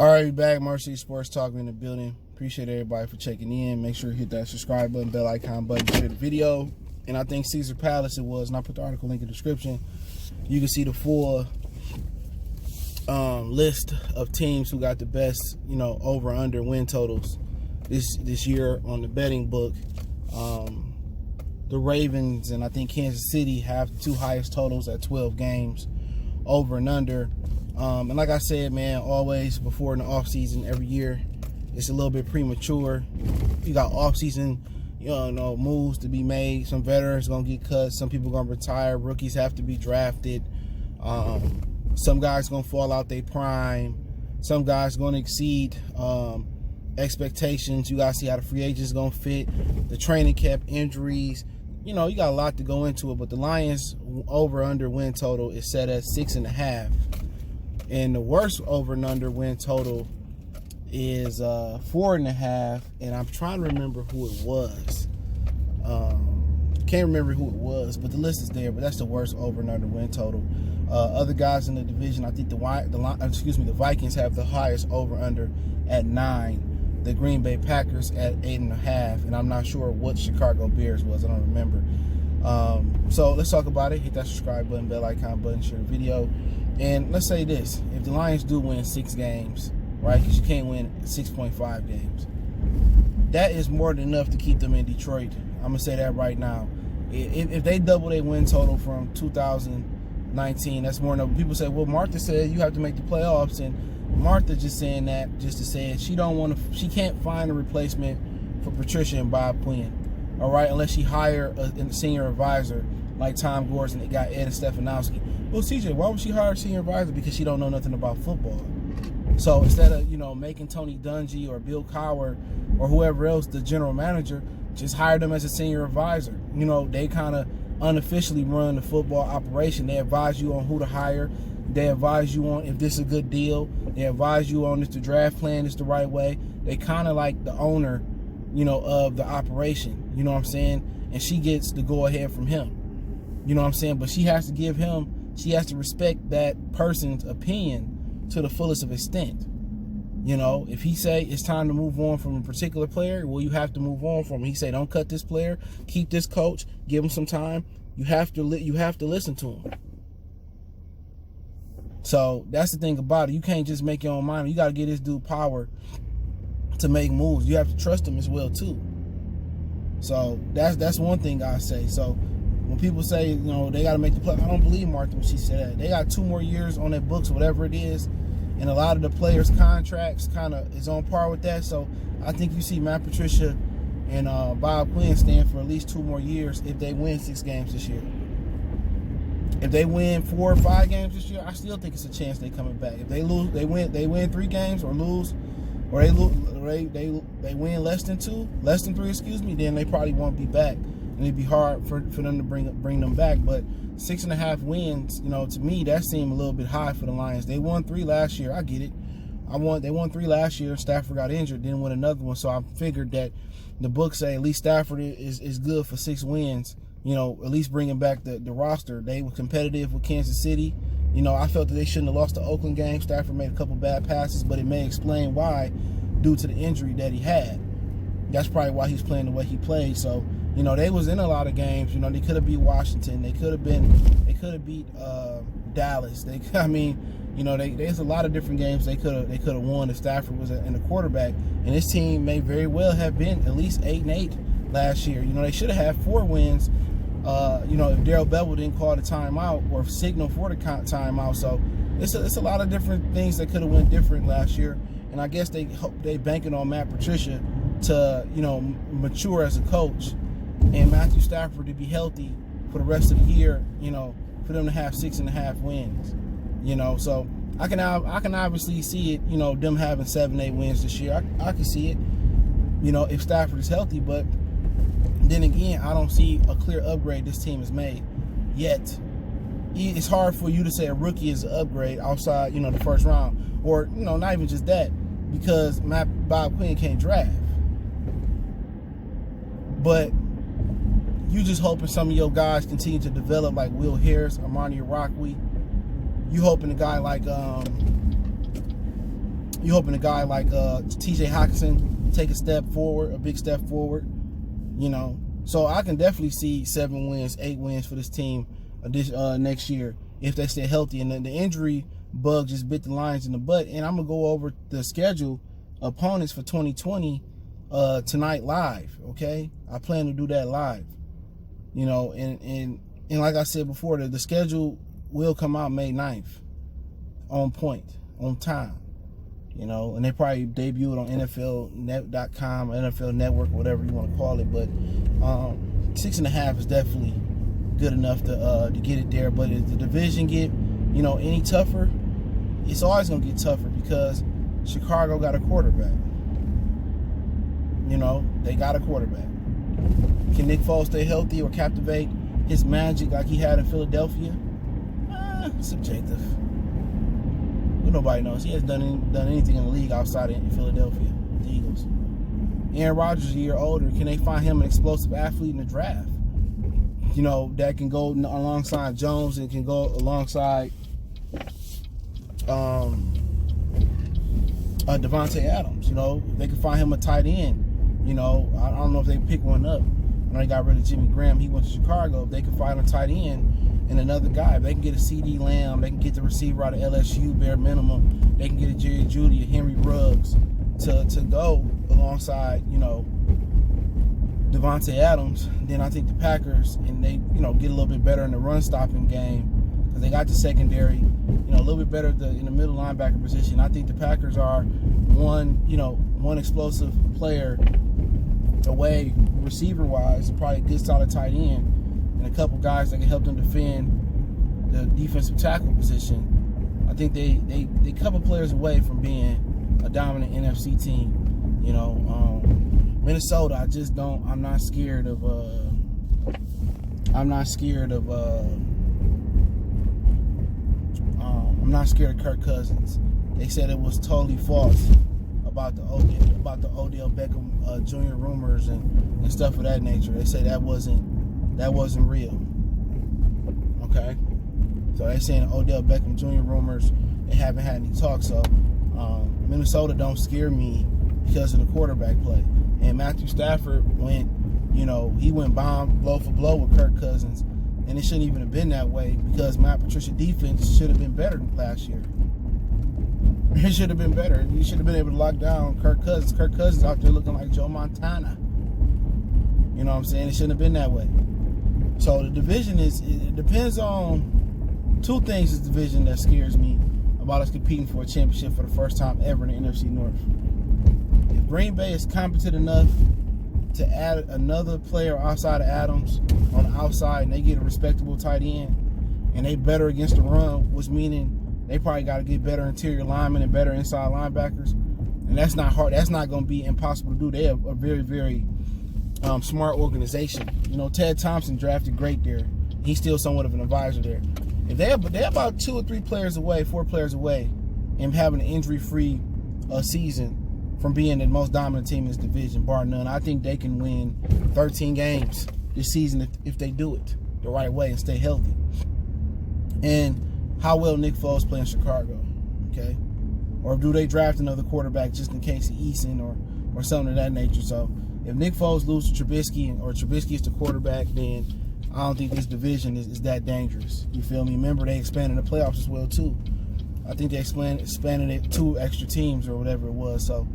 All right, back. Marcy Sports Talk in the building. Appreciate everybody for checking in. Make sure you hit that subscribe button, bell icon button, share the video. And I think Caesar Palace it was, and I put the article link in the description. You can see the full list of teams who got the best, over under win totals this year on the betting book. The Ravens and I think Kansas City have the two highest totals at 12 games, over and under. And like I said, man, always before in the offseason, every year, it's a little bit premature. You got offseason, moves to be made. Some veterans going to get cut. Some people going to retire. Rookies have to be drafted. Some guys going to fall out their prime. Some guys going to exceed expectations. You got to see how the free agents going to fit. The training camp injuries. You got a lot to go into it. But the Lions over-under win total is set at 6.5. And the worst over and under win total is 4.5. And I'm trying to remember who it was. Can't remember who it was, but the list is there. But that's the worst over and under win total. Other guys in the division, I think the Vikings have the highest over under at 9. The Green Bay Packers at 8.5. And I'm not sure what Chicago Bears was. I don't remember. So let's talk about it. Hit that subscribe button, bell icon button, share the video. And let's say this, if the Lions do win 6 games, right, because you can't win 6.5 games, that is more than enough to keep them in Detroit. I'm going to say that right now. If they double their win total from 2019, that's more than enough. People say, well, Martha said you have to make the playoffs, and Martha just saying that just to say it. She can't find a replacement for Patricia and Bob Quinn, all right, unless she hire a senior advisor like Tom Gores and they got Ed and Stefanowski. Well, CJ, why would she hire a senior advisor? Because she don't know nothing about football. So instead of, making Tony Dungy or Bill Cowher or whoever else the general manager, just hire them as a senior advisor. They kind of unofficially run the football operation. They advise you on who to hire. They advise you on if this is a good deal. They advise you on if the draft plan is the right way. They kind of like the owner, of the operation. You know what I'm saying? And she gets the go-ahead from him. You know what I'm saying? But she has to respect that person's opinion to the fullest of extent. If he say it's time to move on from a particular player, well, you have to move on from him. He say, don't cut this player, keep this coach, give him some time. You have to listen to him. So that's the thing about it. You can't just make your own mind. You got to give this dude power to make moves. You have to trust him as well too. So that's one thing I say. So when people say, they got to make the play, I don't believe Martha when she said that. They got 2 more years on their books, whatever it is, and a lot of the players' contracts kind of is on par with that. So I think you see Matt Patricia and Bob Quinn stand for at least 2 more years if they win 6 games this year. If they win 4 or 5 games this year, I still think it's a chance they coming back. If they lose, they win 3 games or lose, or they win less than 3, then they probably won't be back. And it'd be hard for them to bring them back. But 6.5 wins, to me, that seemed a little bit high for the Lions. They won 3 last year. I get it. They won 3 last year. Stafford got injured, didn't win another one. So I figured that the books say at least Stafford is good for 6 wins. At least bringing back the roster. They were competitive with Kansas City. I felt that they shouldn't have lost the Oakland game. Stafford made a couple bad passes, but it may explain why, due to the injury that he had. That's probably why he's playing the way he played. So, they was in a lot of games. They could have beat Washington. They could have beat Dallas. There's a lot of different games they could have won if Stafford was in the quarterback. And this team may very well have been at least 8-8 last year. They should have had 4 wins. If Darrell Bevell didn't call the timeout or signal for the timeout. So it's a lot of different things that could have went different last year. And I guess they banking on Matt Patricia to, mature as a coach, and Matthew Stafford to be healthy for the rest of the year, for them to have 6.5 wins. So I can obviously see it, them having 7-8 wins this year. I can see it, if Stafford is healthy, but then again, I don't see a clear upgrade this team has made yet. It's hard for you to say a rookie is an upgrade outside, the first round, or, not even just that, because Bob Quinn can't draft. But you just hoping some of your guys continue to develop, like Will Harris, Armani Araqui. You hoping a guy like You're hoping a guy like T.J. Hawkinson take a big step forward. So I can definitely see 7 wins, 8 wins for this team next year if they stay healthy. And then the injury bug just bit the Lions in the butt. And I'm gonna go over the schedule opponents for 2020 tonight live. Okay, I plan to do that live. And like I said before, the schedule will come out May 9th on point, on time. And they probably debut it on NFLnet.com, NFL Network, whatever you want to call it. But 6.5 is definitely good enough to get it there. But if the division get any tougher, it's always gonna get tougher because Chicago got a quarterback. They got a quarterback. Can Nick Foles stay healthy or captivate his magic like he had in Philadelphia? Subjective. But nobody knows. He hasn't done anything in the league outside of Philadelphia, the Eagles. Aaron Rodgers is a year older. Can they find him an explosive athlete in the draft? That can go alongside Jones and can go alongside Devontae Adams. If they can find him a tight end. I don't know if they pick one up. I know they got rid of Jimmy Graham. He went to Chicago. If they can find a tight end and another guy, if they can get a CD Lamb, they can get the receiver out of LSU, bare minimum. They can get a Jerry Jeudy, a Henry Ruggs to go alongside, Devontae Adams. Then I think the Packers, and they, get a little bit better in the run stopping game because they got the secondary, a little bit better in the middle linebacker position. I think the Packers are one explosive player away, receiver-wise, probably a good solid tight end, and a couple guys that can help them defend the defensive tackle position. I think they a couple players away from being a dominant NFC team. Minnesota, I'm not scared of Kirk Cousins. They said it was totally false about the Odell Beckham Jr. rumors and stuff of that nature. They say that wasn't real. Okay, so they saying Odell Beckham Jr. rumors. They haven't had any talk. So Minnesota don't scare me because of the quarterback play. And Matthew Stafford went blow for blow with Kirk Cousins, and it shouldn't even have been that way because Matt Patricia defense should have been better than last year. It should have been better. You should have been able to lock down Kirk Cousins. Kirk Cousins out there looking like Joe Montana. You know what I'm saying? It shouldn't have been that way. So the division it depends on two things. This division that scares me about us competing for a championship for the first time ever in the NFC North. If Green Bay is competent enough to add another player outside of Adams on the outside and they get a respectable tight end and they better against the run, which meaning they probably got to get better interior linemen and better inside linebackers. And that's not hard. That's not going to be impossible to do. They have a very, very smart organization. Ted Thompson drafted great there. He's still somewhat of an advisor there. If they're about 2 or 3 players away, 4 players away, and having an injury-free season from being the most dominant team in this division, bar none. I think they can win 13 games this season if they do it the right way and stay healthy. And how will Nick Foles play in Chicago? Okay, or do they draft another quarterback just in case of Eason or something of that nature? So if Nick Foles loses to Trubisky or Trubisky is the quarterback, then I don't think this division is that dangerous. You feel me? Remember, they expanded the playoffs as well too. I think they expanded it 2 extra teams or whatever it was. So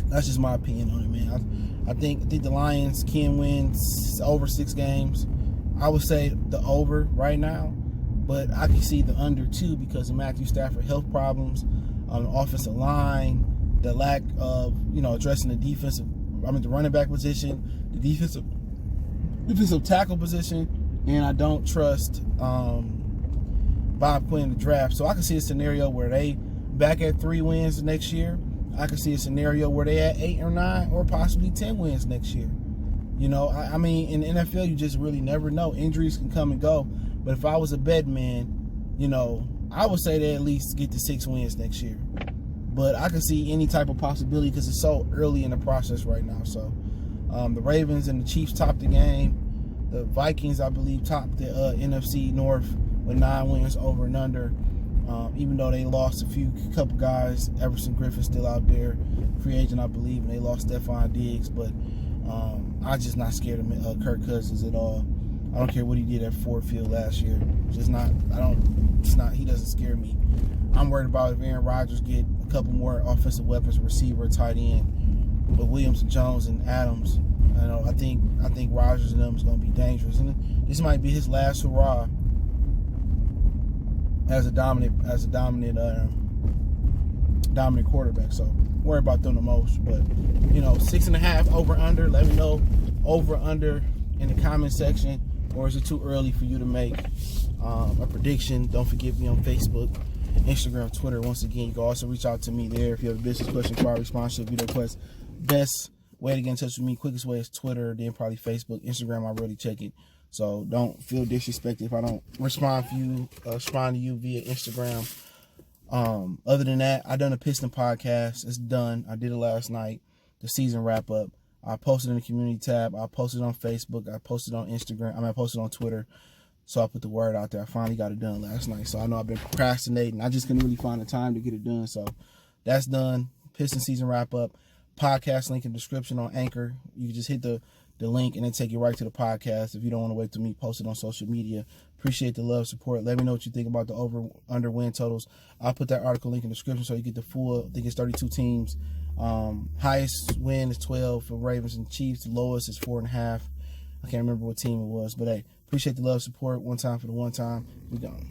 that's just my opinion on it, man. I think the Lions can win over 6 games. I would say the over right now, but I can see the under too because of Matthew Stafford health problems on the offensive line, the lack of addressing the running back position, the defensive tackle position, and I don't trust Bob Quinn in the draft. So I can see a scenario where they back at 3 wins next year. I can see a scenario where they at 8 or 9 or possibly 10 wins next year. I mean, in the NFL, you just really never know. Injuries can come and go. But if I was a bet man, I would say they at least get to 6 wins next year. But I can see any type of possibility because it's so early in the process right now. So the Ravens and the Chiefs topped the game. The Vikings, I believe, topped the NFC North with 9 wins over and under. Even though they lost a couple guys, Everson Griffin's still out there, free agent, I believe, and they lost Stephon Diggs. But I'm just not scared of Kirk Cousins at all. I don't care what he did at Ford Field last year. Just not. He doesn't scare me. I'm worried about if Aaron Rodgers get a couple more offensive weapons, receiver, tight end, but Williams and Jones and Adams. I think Rodgers and them is going to be dangerous, and this might be his last hurrah as a dominant quarterback. So worry about them the most. But 6.5 over under. Let me know over under in the comment section, or is it too early for you to make a prediction? Don't forget me on Facebook, Instagram, Twitter. Once again, you can also reach out to me there if you have a business question, inquiry, sponsorship, video request. Best way to get in touch with me, quickest way is Twitter, then probably Facebook. Instagram, I really check it. So don't feel disrespected if I don't respond to you via Instagram. Other than that, I done a Piston podcast. It's done. I did it last night. The season wrap up. I posted in the community tab. I posted on Facebook. I posted on Instagram. I posted on Twitter. So I put the word out there. I finally got it done last night. So I know I've been procrastinating. I just couldn't really find the time to get it done. So that's done. Piston season wrap up. Podcast link in the description on Anchor. You can just hit the link and then take you right to the podcast. If you don't want to wait till me, post it on social media. Appreciate the love, support. Let me know what you think about the over-under win totals. I'll put that article link in the description so you get the full. I think it's 32 teams. Highest win is 12 for Ravens and Chiefs. The lowest is 4.5. I can't remember what team it was. But, hey, appreciate the love, support. One time for the one time. We gone.